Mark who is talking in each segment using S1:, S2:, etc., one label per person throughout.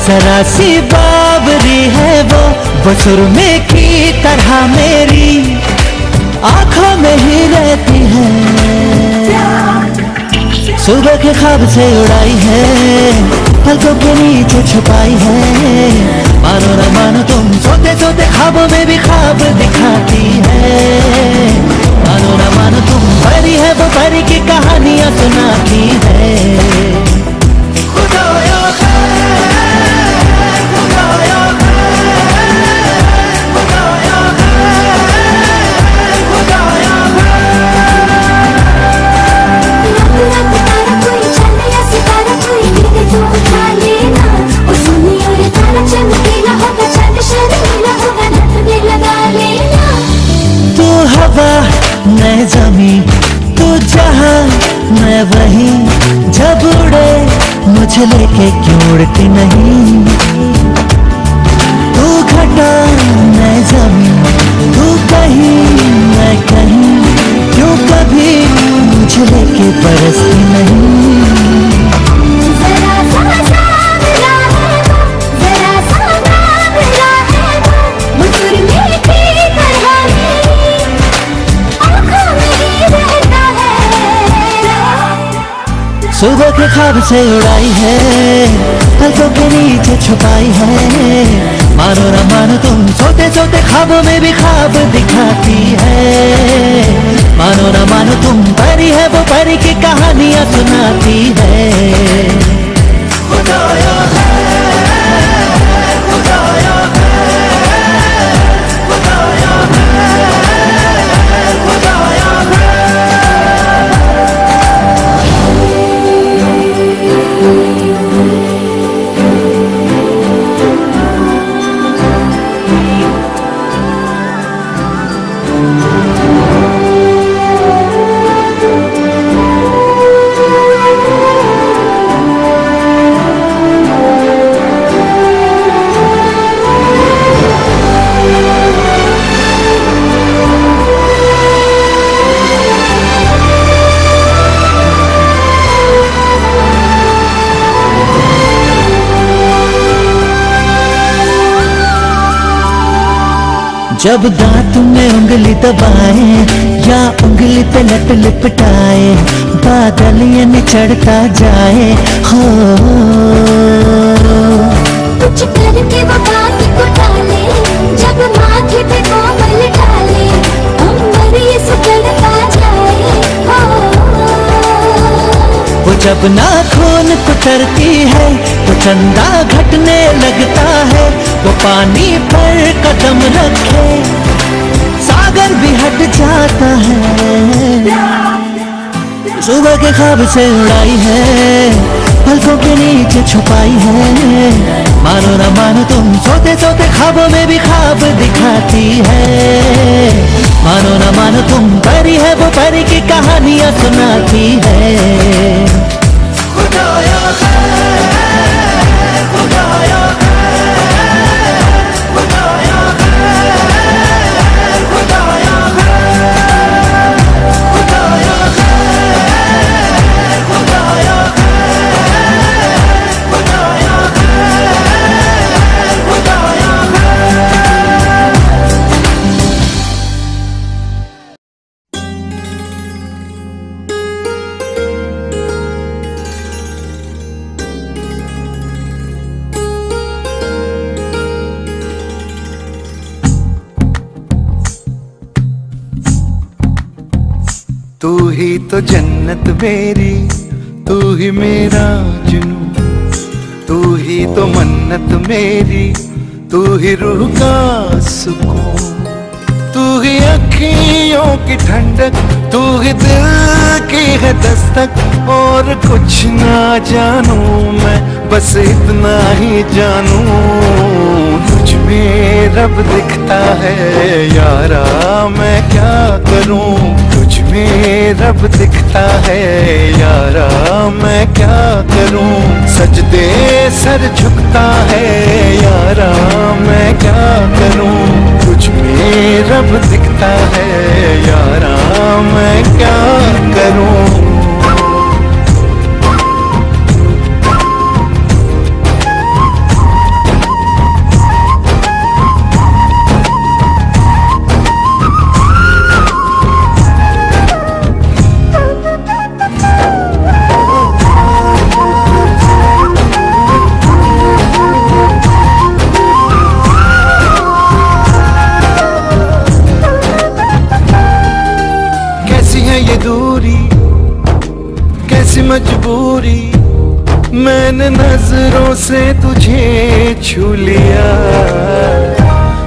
S1: जरा सी बावरी है वो सुरमे की तरह मेरी आंखों में ही रहती है। सुबह के ख्वाब से उड़ाई है, पलकों के नीचे छुपाई है। मानो न मानो तुम सोते सोते ख्वाबों में भी ख्वाब दिखाती है। मानो न मानो तुम परी है वो परी की कहानियां सुनाती है। खुदाया खुदाया खुदाया खुदाया तू हवा मैं जमी, तू जहां मैं वहीं, जब उड़े मुझे लेके क्यों उड़ती नहीं। तू घटा मैं जमी, तू कहीं मैं कहीं, क्यों कभी मुझे लेके बरसती नहीं। सुबह के ख्वाब से उड़ाई है, पलकों के नीचे छुपाई है। मानो न मानो तुम सोते सोते ख्वाबों में भी ख्वाब दिखाती है। मानो न मानो तुम परी है वो परी की कहानियां सुनाती है। खुदाया खुदाया खुदाया खुदाया। जब दांत में उंगली दबाए या उंगली पे लट लिपटाए, बादल ये निचड़ता जाए हो।
S2: कुछ करके वो बात को टाले, जब माथे पे कोमल ढाले, अंबर ये सुकड़ता जाए हो।
S1: वो जब नाखून कुतरती है तो चंदा घटने लगता है। वो पानी पर कदम रखे सागर भी हट जाता है। सुबह के ख्वाब से उड़ाई है, पलकों के नीचे छुपाई है। मानो न मानो तुम सोते सोते ख्वाबों में भी ख्वाब दिखाती है। मानो न मानो तुम परी है वो परी की कहानियां सुनाती है। खुदाया खुदाया खुदाया खुदाया खुदाया खुदाया
S3: तू ही तो जन्नत मेरी, तू ही मेरा जुनून, तू ही तो मन्नत मेरी, तू ही रूह का सुकून। तू ही अखियों की ठंडक, तू ही दिल की है दस्तक। और कुछ ना जानू मैं, बस इतना ही जानू, तुझ में रब दिखता है यारा, मैं क्या करूं। तुझ में रब दिखता है यारा, मैं क्या करूं। सजदे सर झुकता है यारा, मैं क्या करूं। तुझ में रब दिखता है यारा, मैं क्या करूं। नजरों से तुझे छू लिया।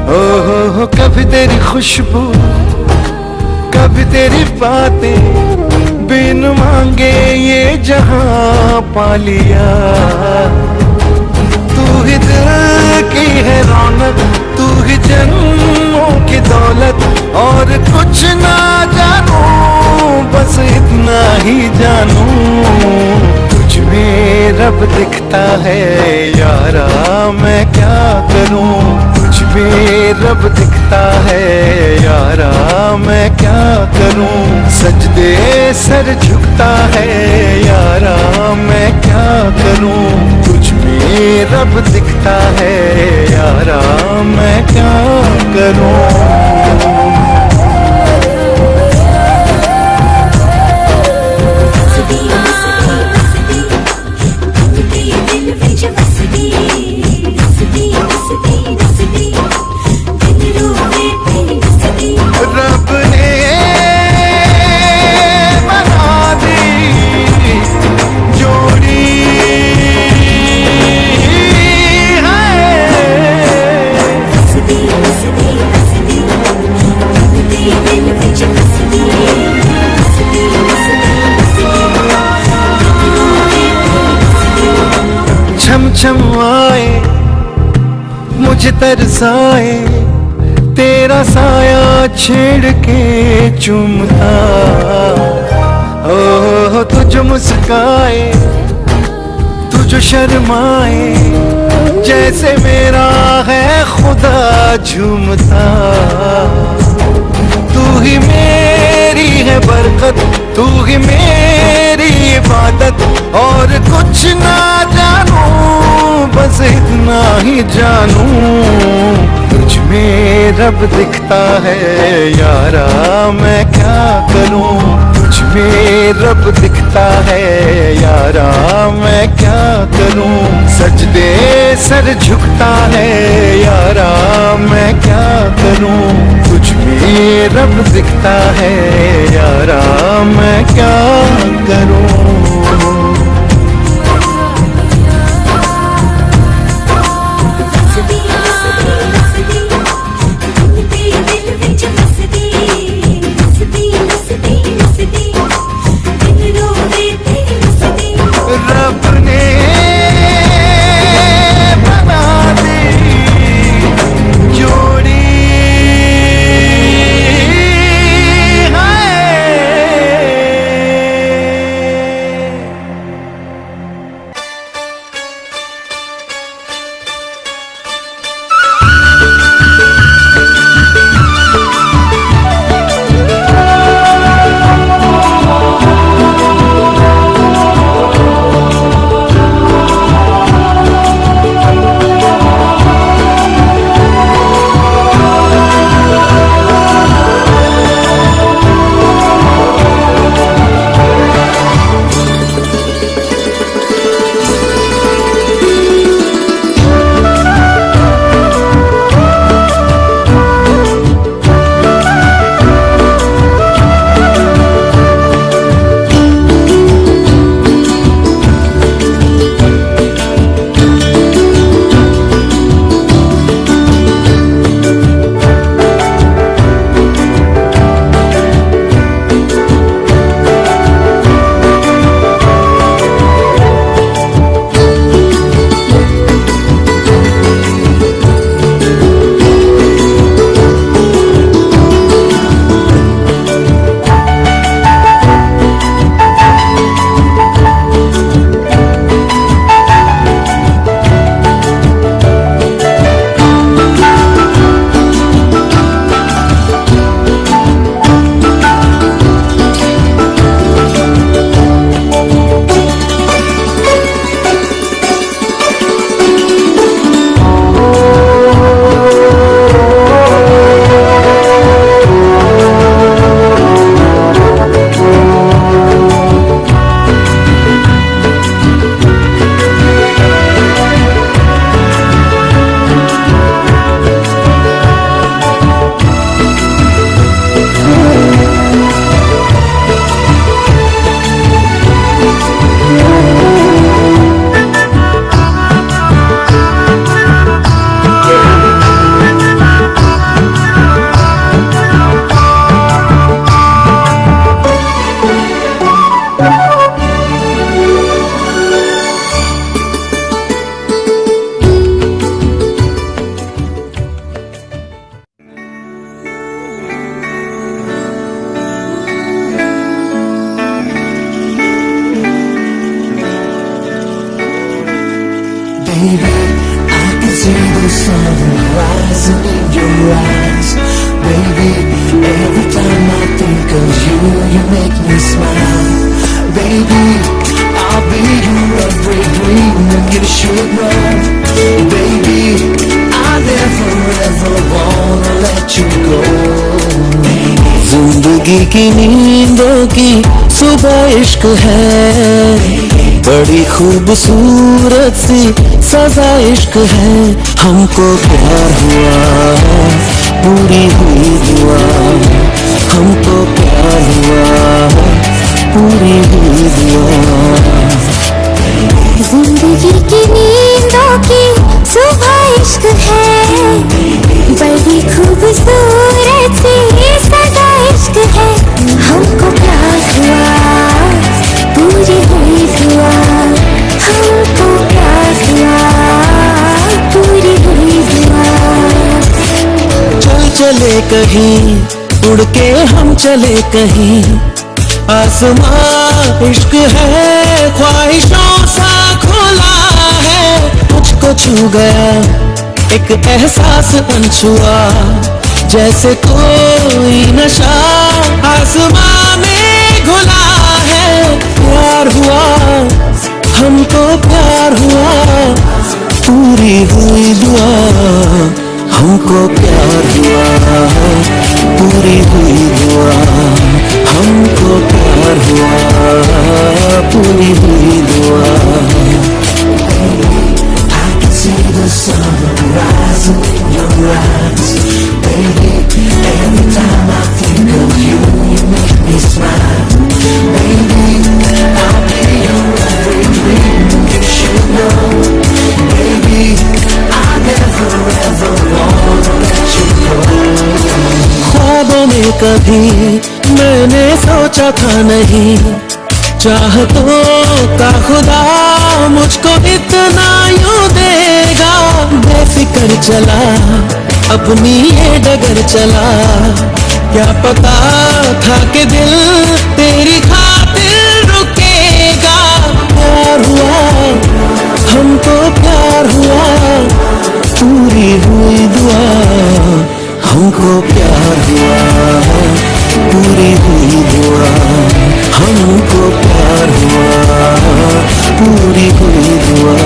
S3: हो कभी तेरी खुशबू, कभी तेरी बातें, बिन मांगे ये जहां पा लिया। तू ही दिल की है रौनक, तू ही जन्मों की दौलत, और कुछ ना जानू बस इतना ही जानू, तुझ में रब दिखता है यारा मैं क्या करूं। तुझ में रब दिखता है यारा मैं क्या करूं। सजदे सर झुकता है यारा मैं क्या करूं। तुझ में रब दिखता है यारा मैं क्या करूं। रब ने बना दी जोड़ी छम छम आए मुझे तरसाए, तेरा साया छेड़ के चूमता। ओ तुझ मुस्काए, तुझ शर्माए, जैसे मेरा है खुदा झूमता। तू ही मेरी है बरकत, तू ही मेरी इबादत, और कुछ ना जानू बस इतना ही जानू। तुझ में रब दिखता है यारा मैं क्या करूं। तुझ में रब दिखता है यारा मैं क्या करूं। सजदे सर झुकता है यारा मैं क्या करूं। तुझ में रब दिखता है यारा मैं क्या करूं। रब ने बना दी जोड़ी है।
S1: see the sun rising in your eyes. Baby, every time I think of you, you make me smile. Baby, I'll be your every dream and you should know. Baby, I never ever wanna let you go. जिंदगी की नींदों की सुबह इश्क है, बड़ी खूबसूरत सी सजा इश्क है. हमको प्यार हुआ, पूरी हुई दुआ. हमको प्यार हुआ, पूरी हुई दुआ.
S2: जिंदगी की नींदों की सुबह इश्क है, बड़ी खूबसूरत सी सदा इश्क है. हमको प्यार हुआ, पूरी हुई दुआ. हमको प्यार हुआ, पूरी हुई दुआ.
S1: चल चले कहीं, उड़ के हम चले कहीं. आसमां इश्क है, ख्वाहिशों सा खुला है. तुझको छू गया एक एहसास अनछुआ, जैसे कोई नशा आसमां में घुला है. प्यार हुआ, हमको प्यार हुआ, पूरी हुई दुआ. हमको प्यार हुआ, पूरी हुई दुआ. हमको प्यार हुआ, पूरी हुई दुआ. I can see the sun rising in your eyes. Baby, every time I think of you, you make me smile. Baby, I'll be your every dream, you should know. Baby, I never ever wanna let you go. ख्वाबों में कभी मैंने सोचा था नहीं, चाहतों का खुदा मुझको इतना यूं देगा. बेफिक्र चला, अपनी ये डगर चला. क्या पता था कि दिल तेरी खातिर रुकेगा. प्यार हुआ, हमको प्यार हुआ, पूरी हुई दुआ. हमको प्यार हुआ, पूरी हुई दुआ. हमको प्यार हुआ, पूरी हुई दुआ.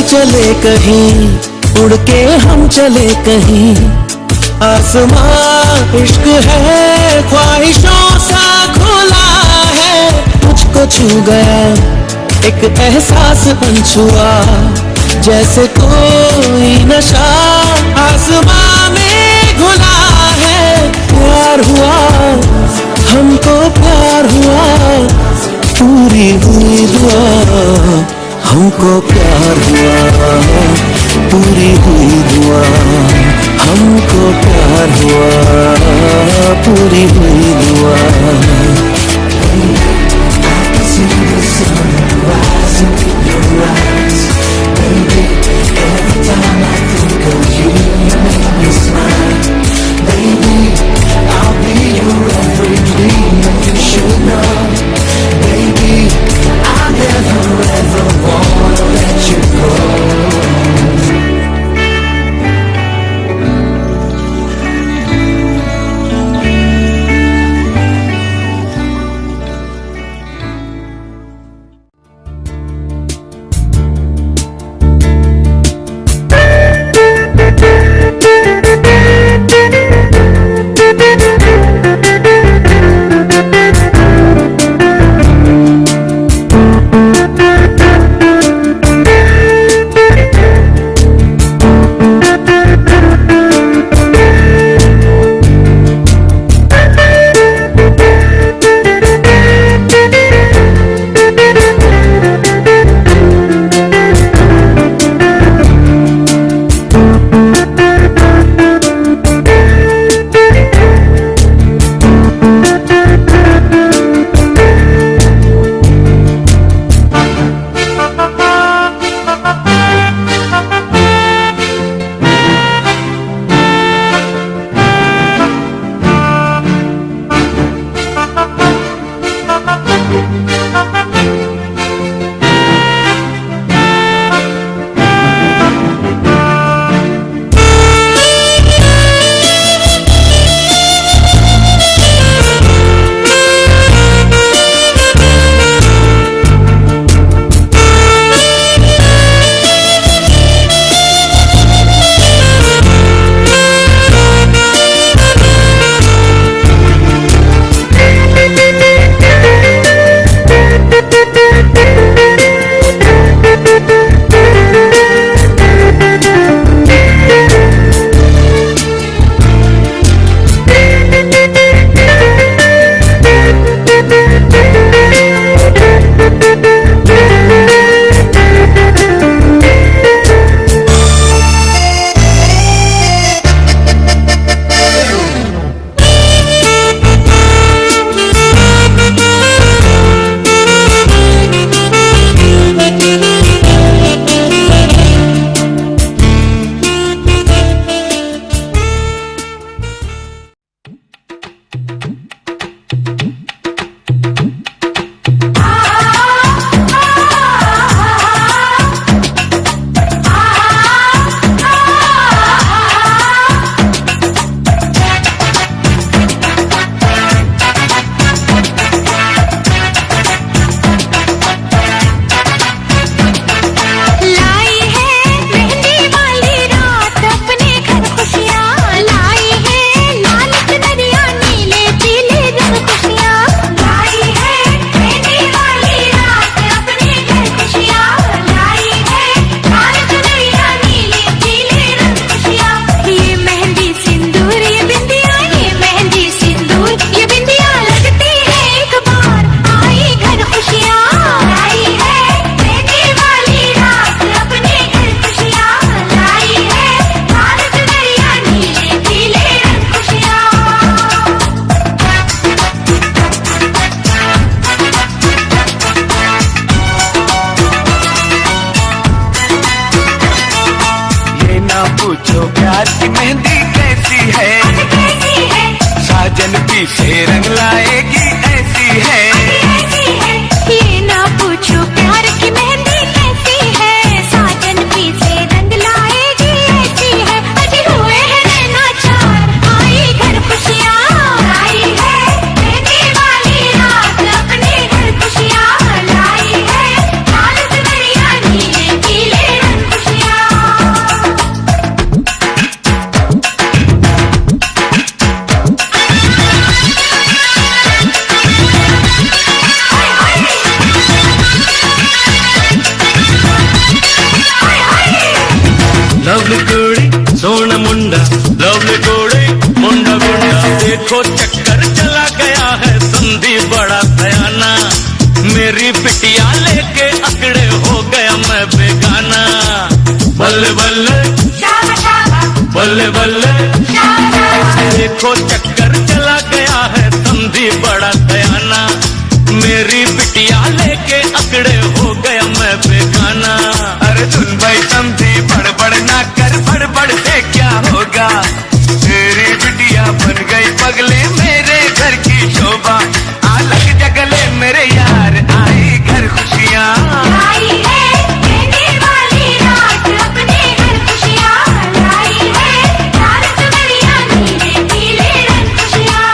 S1: चले कहीं, उड़ के हम चले कहीं. आसमां इश्क है, ख्वाहिशों सा खुला है. मुझको छू गया एक एहसास अनछुआ, जैसे कोई नशा आसमां में घुला है. प्यार हुआ, हमको प्यार हुआ, पूरी हुई दुआ. हमको प्यार हुआ, पूरी हुई दुआ. हमको प्यार हुआ, पूरी हुई दुआ. Rising in your eyes, baby, every time
S3: पूछो प्यार की मेहंदी कैसी है, साजन पीछे रंग लाएगी ऐसी है।
S2: ये ना पूछो प्यार की मेहंदी कैसी है, साजन पीछे रंग लाएगी ऐसी है। अजी हुए हैं नैना चार, आई घर खुशियाँ आई है, मेहंदी वाली रात अपने घर खुशियाँ लाई है। लाल चुनरिया नीले पीले रंग खुशियाँ।
S4: लवली कुड़ी सोना मुंडा, लवली कुड़ी मुंडा मुंडा, देखो चक्कर चला गया है संधि बड़ा सयाना। मेरी बिटिया लेके अकड़े हो गया मैं बेगाना। बल्ले बल्ले बल्ले बल्ले, देखो चक्कर चला गया है संधि बड़ा सयाना। मेरी बिटिया लेके अकड़े हो गया मैं बेगाना।
S3: अरे सुन भाई समझी बड़बड़ ना कर, बड़बड़ से क्या होगा। तेरी बिटिया बन गई पगले मेरे घर की शोभा। अलग जगले मेरे यार आई घर खुशियाँ
S2: आई है मेहंदी वाली रात अपने घर खुशियाँ लाई है। लाल चुनरिया नीले पीले रंग खुशियाँ।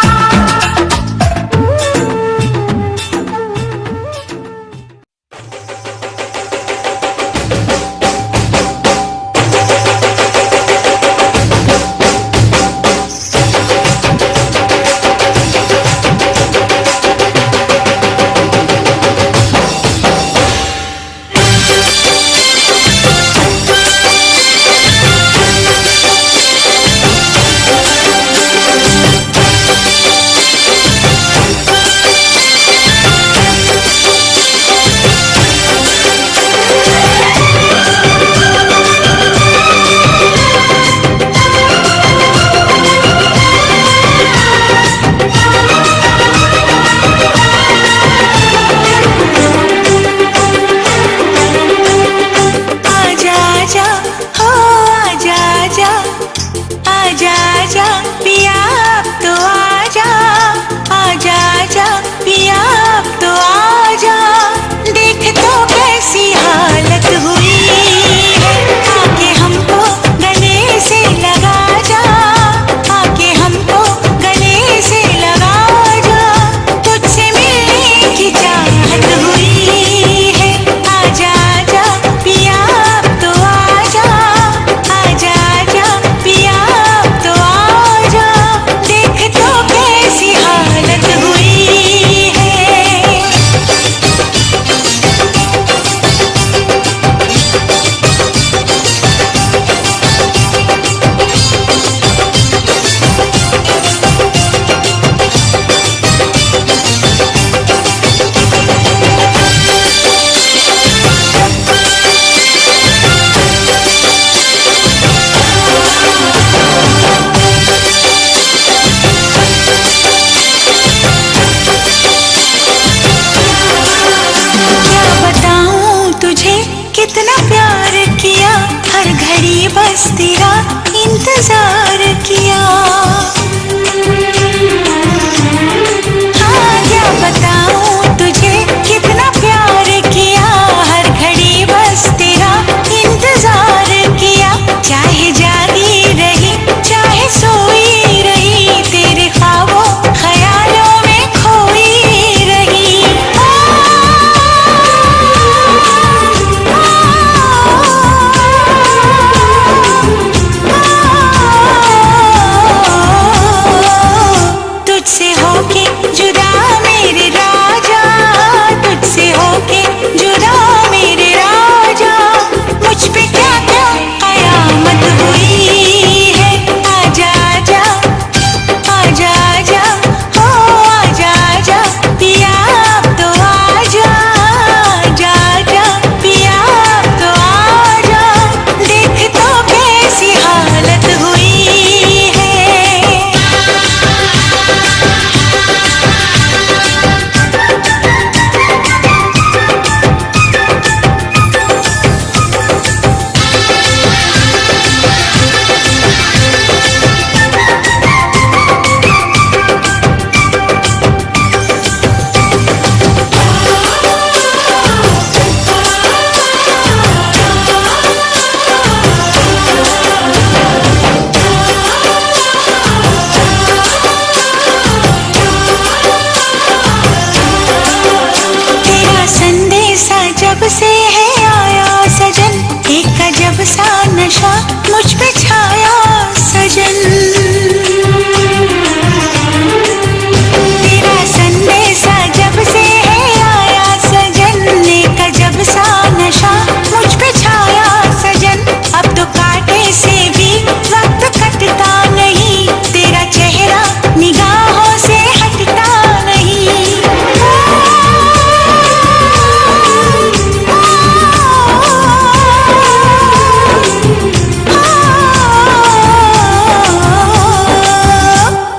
S2: बस तेरा इंतजार किया। हाँ क्या बताऊं तुझे कितना प्यार किया, हर घड़ी बस तेरा इंतजार किया। चाहे जागी रही चाहे सोई रही, तेरे ख्वाबों ख्यालों में खोई रही। मुझ पे छाया सजन, तेरा संदेशा जब से है आया सजन, लेकर जब सा नशा मुझ पे छाया सजन। अब तो कांटे से भी वक्त कटता नहीं, तेरा चेहरा निगाहों से हटता नहीं।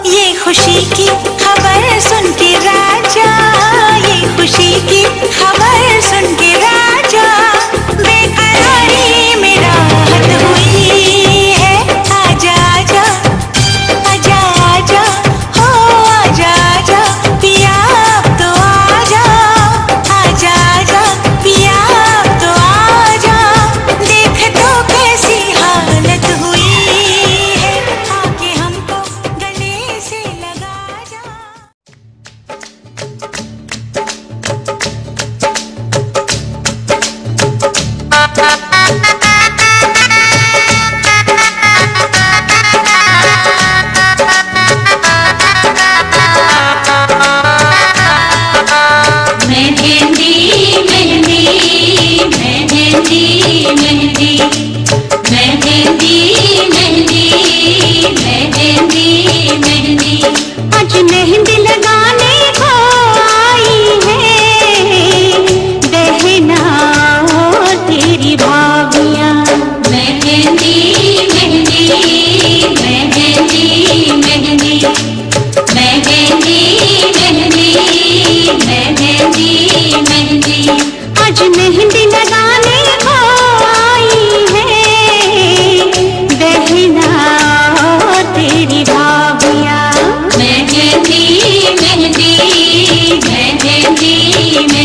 S2: ये खुशी की खबर सुन के राजा, ये खुशी की खबर सुन के राजा, बेकरारी में राहत हुई है। आजा आजा आजा आजा हो आजा आजा पिया अब तो आजा, आजा आजा पिया अब तो आजा, देख तो कैसी हालत हुई है, आके हमको गले से लगा जा। मेहंदी मेहंदी मेहंदी मेहंदी मेहंदी मेहंदी मेहंदी मेहंदी, आज मेहंदी लगाने को आई है बहना तेरी भाभियाँ। मेहंदी मेहंदी मेहंदी मेहंदी मेहंदी मेहंदी मेहंदी मेहंदी, आज मेहंदी लगाने को आई है बहना तेरी भाभियाँ। मेहंदी मेहंदी मेहंदी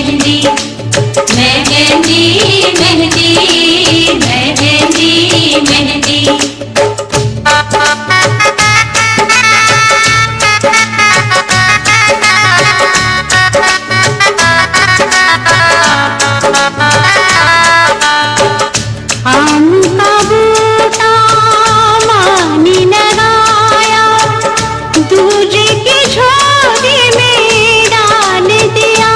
S2: मेहंदी मेहंदी मेहंदी मेहंदी मेहंदी। आम का बूटा मानी लगाया, दूजे की झोली में डाल दिया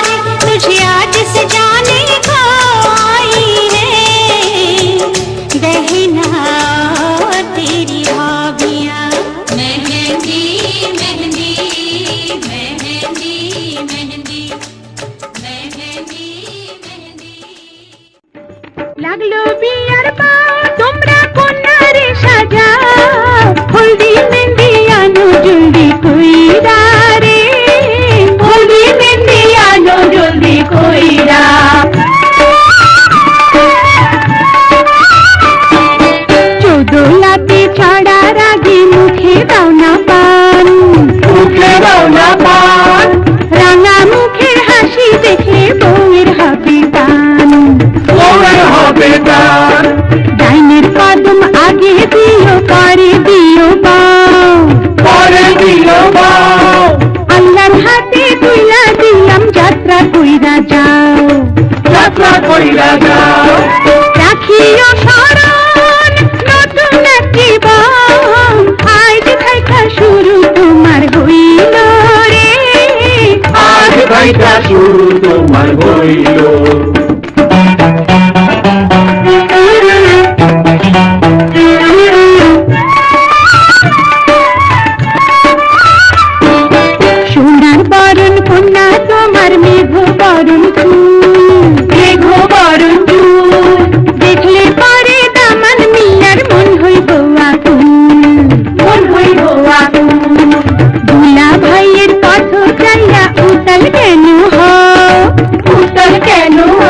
S2: रे, तुझे आज से जाने को आई है बहना तेरी भाभियाँ। मेहंदी मेहंदी मेहंदी मेहंदी मेहंदी मेहंदी। লাগলো বিয়ার পা তোমরা কোনারে সাজা, হলদি মেহেন্দি আনো জলদি কইরা রে, হলদি মেহেন্দি আনো জলদি কইরা। চোদলাতে ছাড়ার আগে মুখে দাও না পান, মুখে দাও না পান, রাঙা মুখের হাসি দেখে বউয়ের হবে টান, বউয়ের হবে টান। ডাইনের কদম আগে দিও পরে দিও বাও, পরে দিও বাও, আল্লাহর হাতে তুইলা দিলাম যাত্রা কইরা যাও, যাত্রা কইরা যাও। রাখিও স্মরণ নতুন একটি বউ, আজ থাইকা শুরু তোমার হইল রে, আজ থাইকা শুরু তোমার হইল। সোনার বরণ কন্যা তোমার মেঘ বরণ চুল, মেঘ বরণ চুল, দেখলে পরে দামান মিয়ার মন হইব আকুল, মন হইব আকুল। দুলা ভাইয়ের পথ চাইয়া উতাল কেন হও, উতাল কেন হও,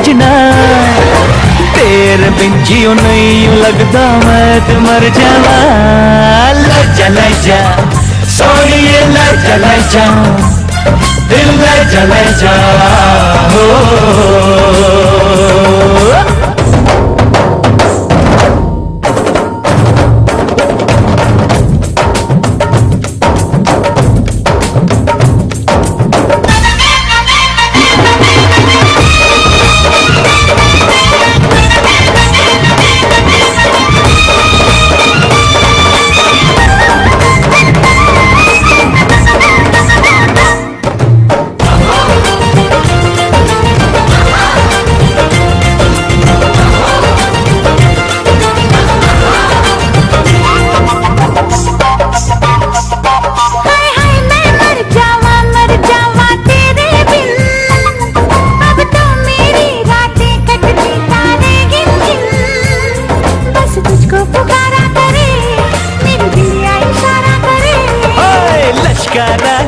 S1: सजना तेरे बिन जियो नहीं लगता मैं तो मर जावा। ले जा सोनिए ले जा दिल ले जा हो।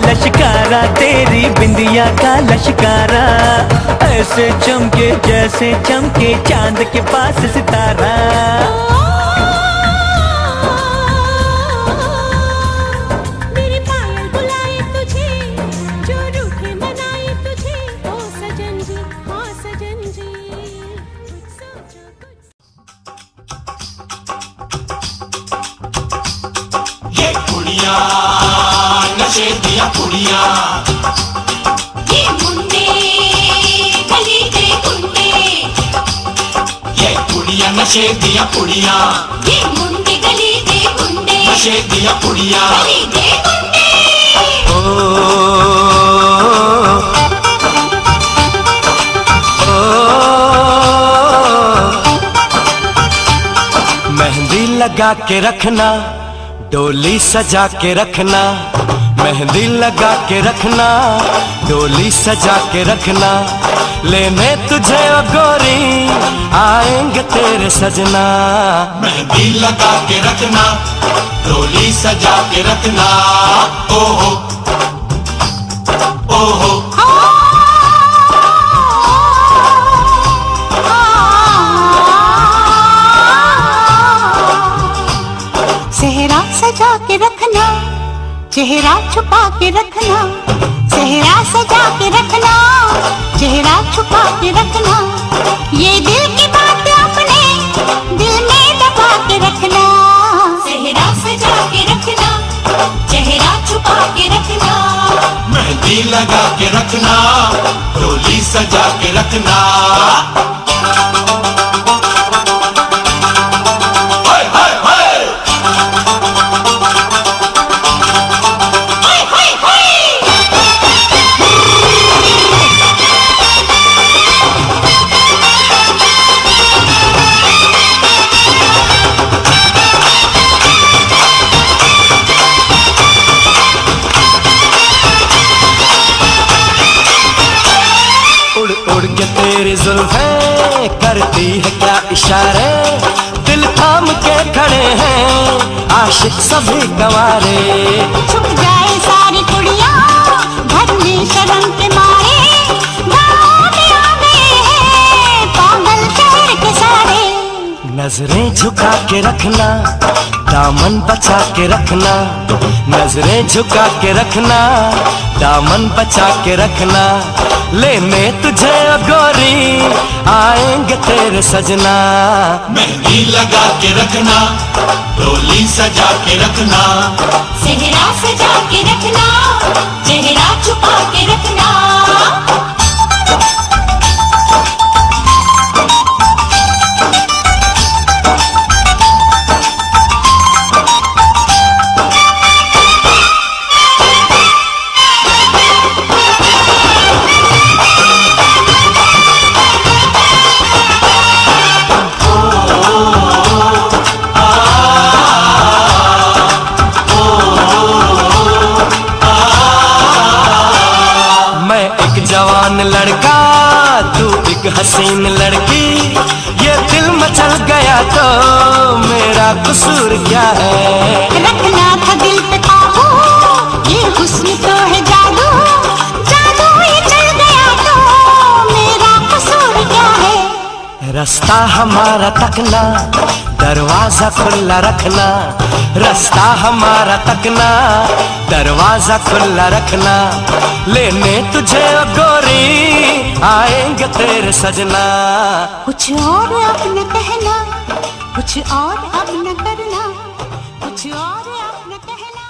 S1: लश्कारा तेरी बिंदिया का लश्कारा ऐसे चमके जैसे चमके चांद के पास सितारा।
S2: मेरी पायल बुलाए तुझे जो रूठे मनाए तुझे ओ सजन जी हाँ सजन जी कुछ सोचो कुछ।
S5: ये कुड़िया नशे दिया कुड़िया
S2: ये मुंडे गली के गुंडे
S5: ये कुड़िया नशे दिया कुड़िया
S2: ये मुंडे गली के गुंडे
S5: नशे दिया कुड़िया
S2: गली के गुंडे।
S1: मेहंदी लगा के रखना डोली सजा के रखना मेहंदी लगा के रखना डोली सजा के रखना लेने तुझे ओ गोरी आएंगे तेरे सजना।
S5: मेहंदी लगा के रखना डोली सजा के रखना ओहो ओहो।
S2: सेहरा सजा के रखना चेहरा छुपा के रखना चेहरा सजा के रखना चेहरा छुपा के रखना ये दिल की बात अपने दिल में दबा के रखना। चेहरा सजा के रखना चेहरा छुपा के रखना
S5: मेहंदी लगा के रखना डोली सजा के रखना।
S1: उड़ के तेरी जुल्फें करती है क्या इशारे दिल थाम के खड़े हैं आशिक सभी गंवारे।
S2: छुप जाए सारी कुड़ियाँ घर में शर्म के मारे गाँव में आ गए हैं पागल शहर के सारे।
S1: नजरें झुका के रखना दामन बचा के रखना नजरें झुका के रखना दामन बचा के रखना लेने तुझे ओ गोरी आएंगे तेरे सजना।
S5: मेहंदी लगा के रखना डोली सजा के रखना
S2: चेहरा सजा के रखना चेहरा छुपा के रखना।
S1: जवान लड़का तू एक हसीन लड़की ये दिल मचल गया तो मेरा कसूर क्या है।
S2: रखना था दिल पे काबू ये हुस्न तो है जादू जादू ये चल गया तो मेरा कसूर क्या है।
S1: रास्ता हमारा तकना, दरवाजा खुला रखना। रास्ता हमारा तकना, दरवाजा खुला रखना। लेने तुझे ओ गोरी आएंगे तेरे सजना।
S2: कुछ और अब न कहना, कुछ और अब न करना, कुछ और अब न कहना।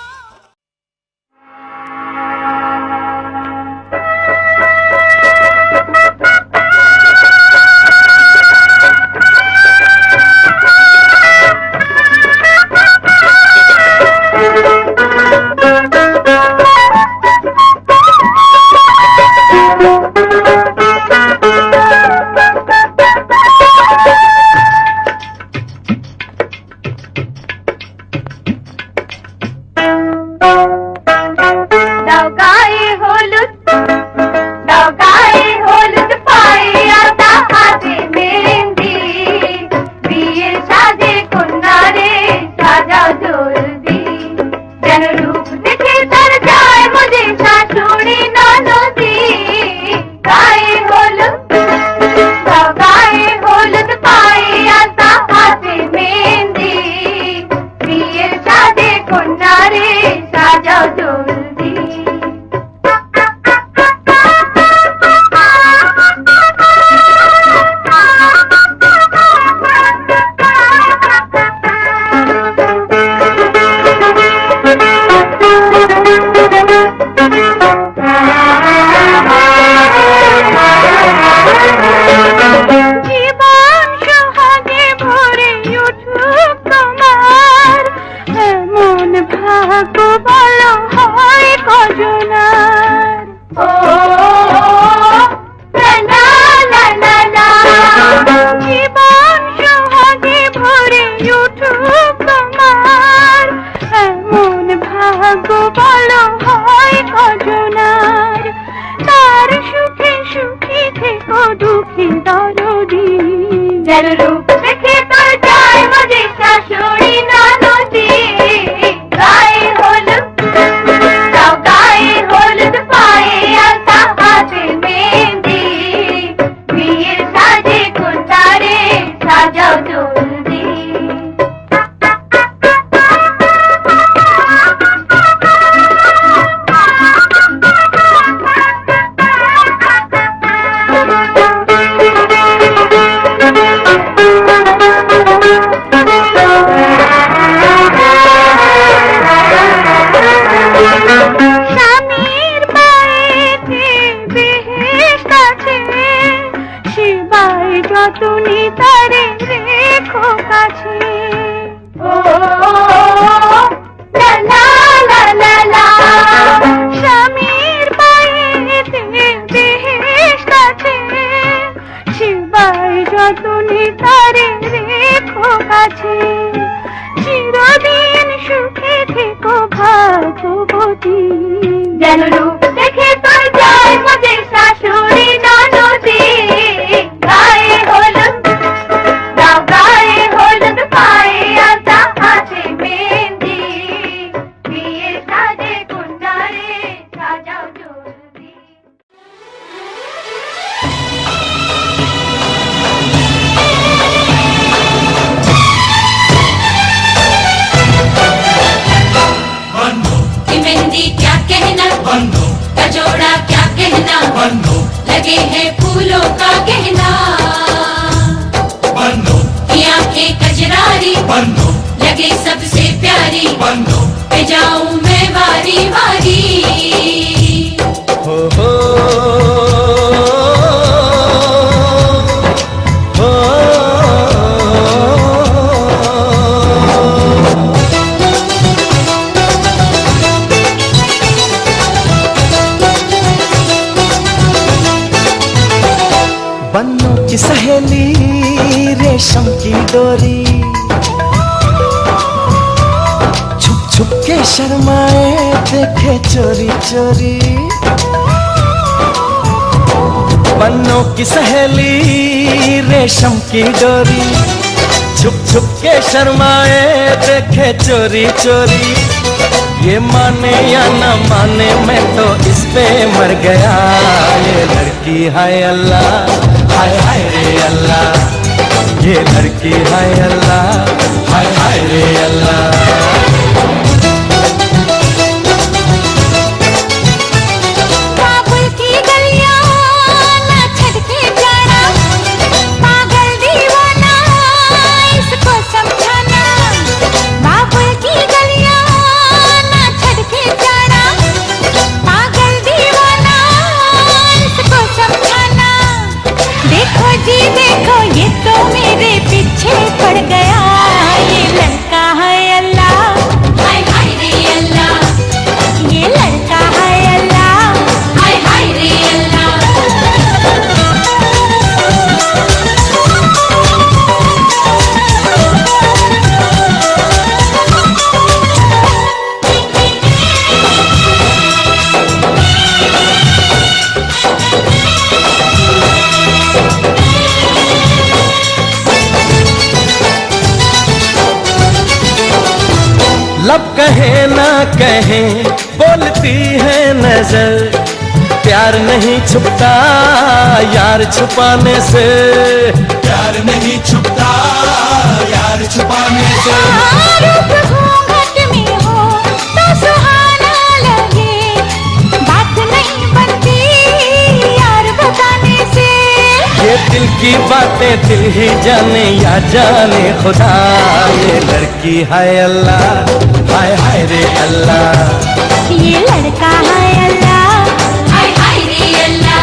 S6: लगे हैं फूलों का गहना,
S5: बनो
S6: की आंखें कजरारी,
S5: बनो
S6: लगे सबसे प्यारी,
S5: बनो
S6: पे जाऊं मैं वारी वारी।
S1: हो हो बन्नों की सहेली रेशम की डोरी, छुप छुप के शर्माए देखे चोरी चोरी। बन्नों की सहेली रेशम की डोरी, छुप छुप के शर्माए देखे चोरी चोरी। ये माने या न माने मैं तो इस पे मर गया। ये लड़की हाय अल्लाह, हाय हाय रे अल्लाह, ये लड़की है अल्लाह, हाय हाय रे अल्लाह।
S2: काबुल की गलियां ना छड़ के जाना, पागल दीवाना इसको समझाना। काबुल की गलियां ना छड़ के जाना, पागल दीवाना इसको समझाना। देखो जी देखो ये तो मेरे पीछे पड़ गया, ये लड़का है अल्लाह,
S6: हाय हाय रे अल्लाह,
S2: ये लड़का है अल्लाह।
S6: हाय हाय रे अल्लाह।
S1: लब कहे ना कहे बोलती है नजर, प्यार नहीं छुपता यार छुपाने से,
S5: प्यार नहीं छुपता यार छुपाने से।
S2: रूप घूंघट में हो तो सुहाना लगे, बात नहीं बनती यार बताने से।
S1: ये दिल की बातें दिल ही जाने या जाने खुदा, ये लड़की है अल्लाह, हाय हाय रे अल्लाह।
S2: ये लड़का है अल्लाह,
S6: हाय हाय रे अल्लाह।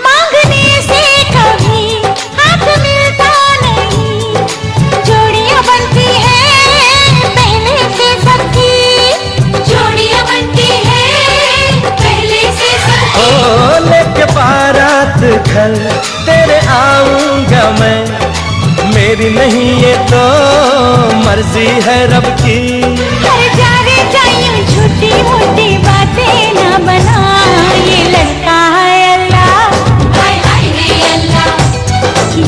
S2: मांगने से कभी हाथ मिलता नहीं, जोड़ियां बनती हैं पहले से सबकी,
S6: जोड़ियां बनती है पहले से सबकी।
S1: ओ लेके बारात घर तेरे आऊंगा मैं, मेरी नहीं ये तो मर्जी है रब की।
S2: हर जा रे जायूं छोटी मोटी बातें ना बना, ये लड़का है अल्लाह,
S6: हाय हाय रे अल्लाह,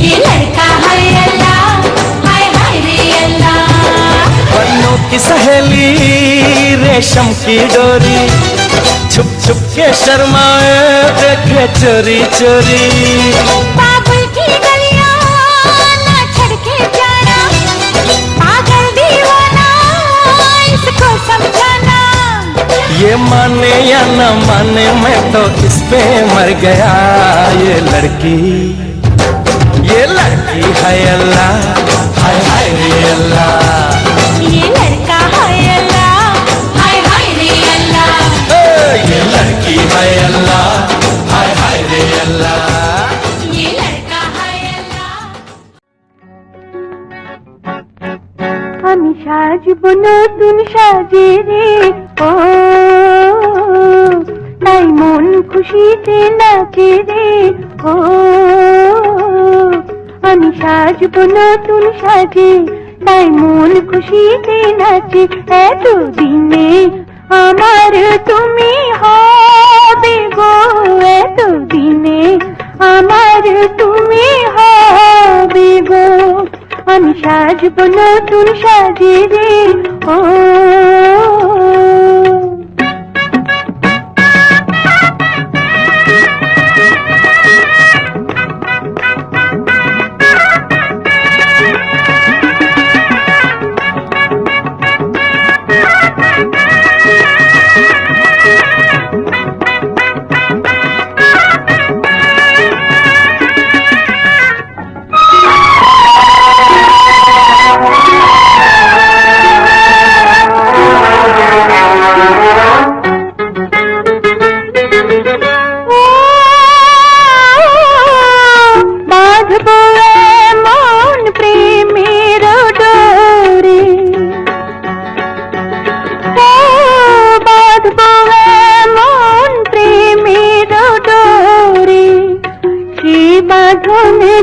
S2: ये लड़का है अल्लाह।
S6: हाय हाय रे अल्लाह।
S1: पन्नों की सहेली रेशम की डोरी, छुप छुप के शर्माए देखे चोरी चोरी।
S2: काबुल की गलियां ना छड़ के जाना, पागल दीवाना इसको समझाना।
S1: ये माने या न माने मैं तो इस पे मर गया, ये लड़की है अल्लाह, हाय हाय रे अल्लाह।
S2: ये लड़का है अल्लाह,
S6: हाय हाय रे अल्लाह।
S1: ये लड़की है अल्लाह, हाय हाय रे अल्लाह।
S6: ये लड़का है अल्लाह।
S2: আমি সাজব নতুন সাজে রে ও, তাই মন খুশিতে নাচে রে ও। আমি সাজব নতুন সাজে, তাই মন খুশিতে নাচে। এতদিনে আমার তুমি হবে গো, এতদিনে আমার তুমি হবে গো। আমি সাজব নতুন সাজে রে ও।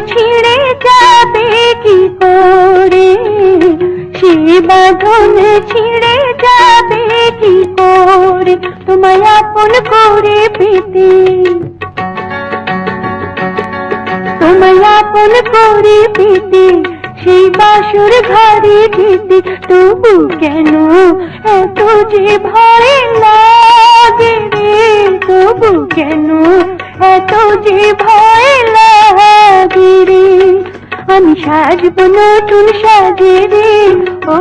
S2: ছিঁড়ে যাবে কি করে, সেই বাঁধন ছিঁড়ে যাবে কি করে, তোমায় আপন করে পেতে, তোমায় আপন করে পেতে, সেই বাসর ঘরে যেতে, তবু কেন এত যে ভয় লাগে রে, তবু কেন এত যে ভয় লাগে রে, আমি সাজবো নতুন সাজে রে, ও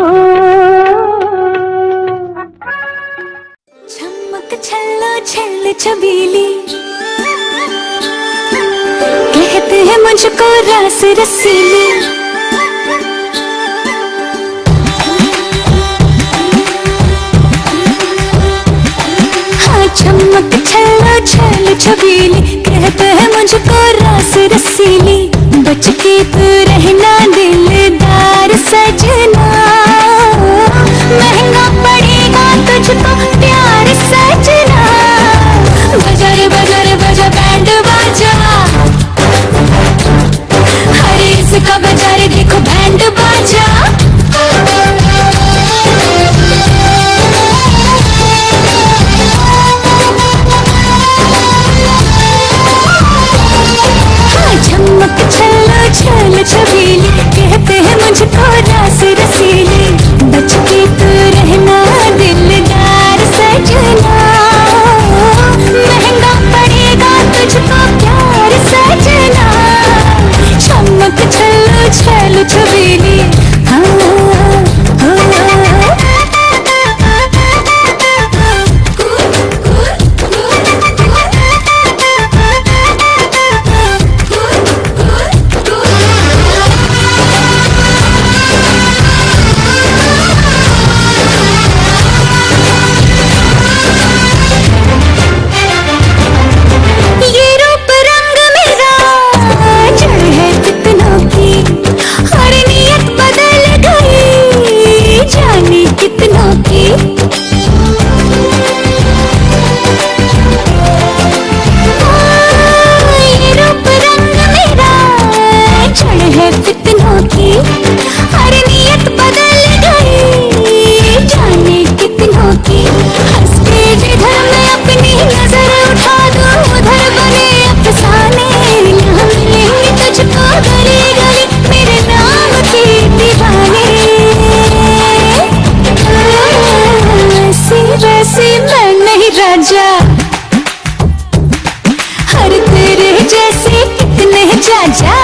S2: चमक छल्लो छल्ल छबीली, कहते हैं मुझको रस रसीली, हाँ चमक छल्लो छल्ल छबीली, कहते हैं मुझको रस रसीली, बच के तू रहना दिलदार सजना, महंगा पड़ेगा तुझको प्यार सजना, बजा रे बजा रे बजा बैंड बाजा, हरे इसका बजा रे देखो बैंड बाजा, चमक छल्लो छल छबीली, कहते हैं मुझको रस रसीली, बच के तू रहना दिलदार सजना, महंगा पड़ेगा तुझको प्यार सजना, चमक छल्लो छल छबीली, हाँ हर तेरे जैसे कितने चाचा,